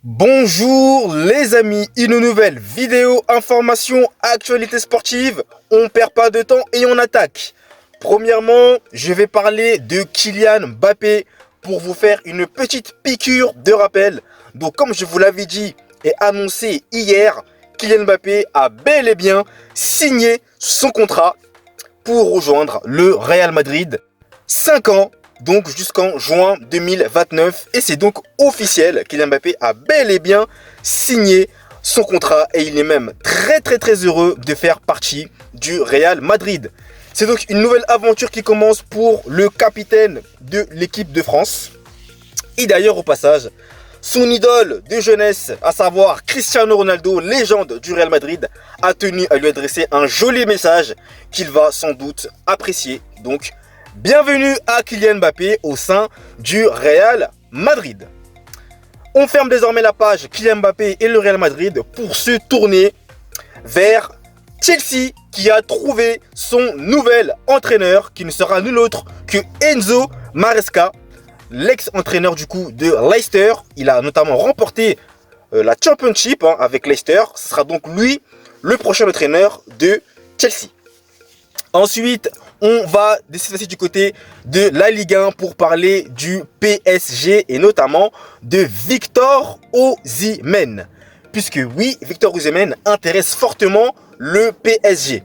Bonjour les amis, une nouvelle vidéo, information, actualité sportive. On perd pas de temps et on attaque. Premièrement, je vais parler de Kylian Mbappé pour vous faire une petite piqûre de rappel. Donc comme je vous l'avais dit et annoncé hier, Kylian Mbappé a bel et bien signé son contrat pour rejoindre le Real Madrid. 5 ans. Donc jusqu'en juin 2029. Et c'est donc officiel, Kylian Mbappé a bel et bien signé son contrat. Et il est même très heureux de faire partie du Real Madrid. C'est donc une nouvelle aventure qui commence pour le capitaine de l'équipe de France. Et d'ailleurs au passage, son idole de jeunesse, à savoir Cristiano Ronaldo, légende du Real Madrid, a tenu à lui adresser un joli message qu'il va sans doute apprécier. Donc bienvenue à Kylian Mbappé au sein du Real Madrid. On ferme désormais la page Kylian Mbappé et le Real Madrid pour se tourner vers Chelsea qui a trouvé son nouvel entraîneur qui ne sera nul autre que Enzo Maresca, l'ex-entraîneur du coup de Leicester. Il a notamment remporté la Championship avec Leicester. Ce sera donc lui le prochain entraîneur de Chelsea. Ensuite, on va décider du côté de la Ligue 1 pour parler du PSG et notamment de Victor Osimhen. Puisque oui, Victor Osimhen intéresse fortement le PSG.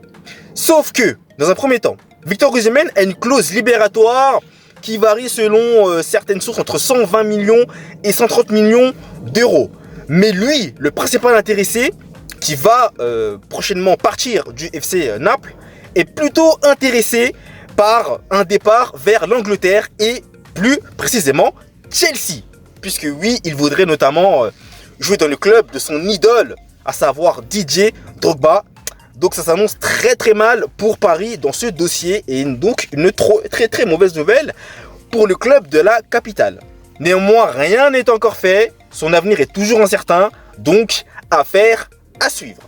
Sauf que, dans un premier temps, Victor Osimhen a une clause libératoire qui varie selon certaines sources entre 120 millions et 130 millions d'euros. Mais lui, le principal intéressé, qui va prochainement partir du FC Naples, est plutôt intéressé par un départ vers l'Angleterre et plus précisément Chelsea. Puisque oui, il voudrait notamment jouer dans le club de son idole, à savoir Didier Drogba. Donc ça s'annonce très mal pour Paris dans ce dossier et donc une très mauvaise nouvelle pour le club de la capitale. Néanmoins, rien n'est encore fait, son avenir est toujours incertain, donc affaire à suivre.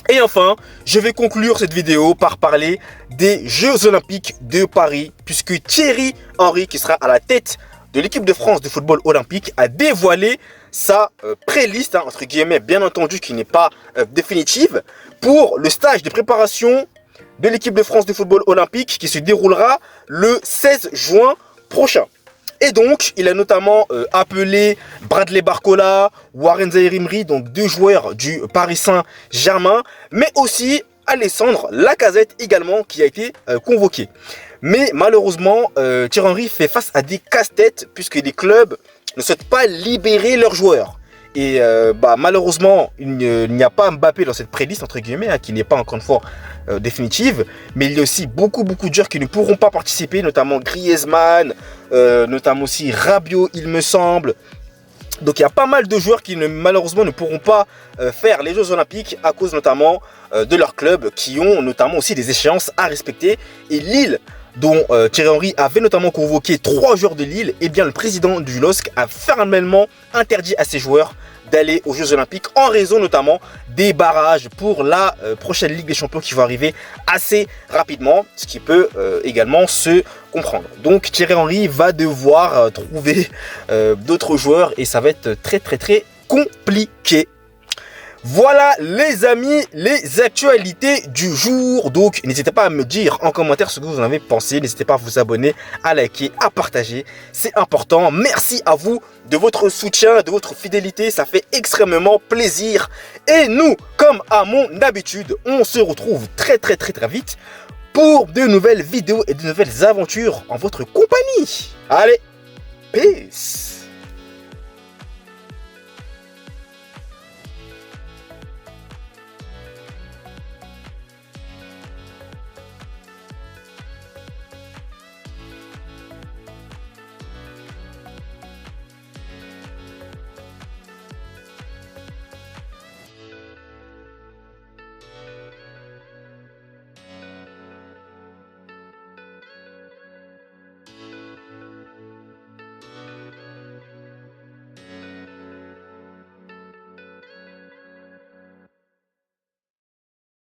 Et enfin, je vais conclure cette vidéo par parler des Jeux Olympiques de Paris, puisque Thierry Henry, qui sera à la tête de l'équipe de France de football olympique, a dévoilé sa pré-liste, entre guillemets, bien entendu, qui n'est pas définitive, pour le stage de préparation de l'équipe de France de football olympique qui se déroulera le 16 juin prochain. Et donc, il a notamment appelé Bradley Barcola, Warren Zaïre-Emery, donc deux joueurs du Paris Saint-Germain, mais aussi Alessandre Lacazette également qui a été convoqué. Mais malheureusement, Thierry Henry fait face à des casse-têtes puisque les clubs ne souhaitent pas libérer leurs joueurs. Et malheureusement, il n'y a pas Mbappé dans cette pré-liste, entre guillemets, qui n'est pas encore une fois définitive. Mais il y a aussi beaucoup de joueurs qui ne pourront pas participer, notamment Griezmann, notamment aussi Rabiot, il me semble. Donc il y a pas mal de joueurs qui malheureusement ne pourront pas faire les Jeux Olympiques à cause notamment de leurs clubs qui ont notamment aussi des échéances à respecter. Et Lille, dont Thierry Henry avait notamment convoqué 3 joueurs de Lille, et bien le président du LOSC a formellement interdit à ses joueurs d'aller aux Jeux Olympiques en raison notamment des barrages pour la prochaine Ligue des Champions qui va arriver assez rapidement, ce qui peut également se comprendre. Donc Thierry Henry va devoir trouver d'autres joueurs et ça va être très compliqué. Voilà les amis, les actualités du jour. Donc n'hésitez pas à me dire en commentaire ce que vous en avez pensé. N'hésitez pas à vous abonner, à liker, à partager. C'est important. Merci à vous de votre soutien, de votre fidélité. Ça fait extrêmement plaisir. Et nous, comme à mon habitude, on se retrouve très vite pour de nouvelles vidéos et de nouvelles aventures en votre compagnie. Allez, peace.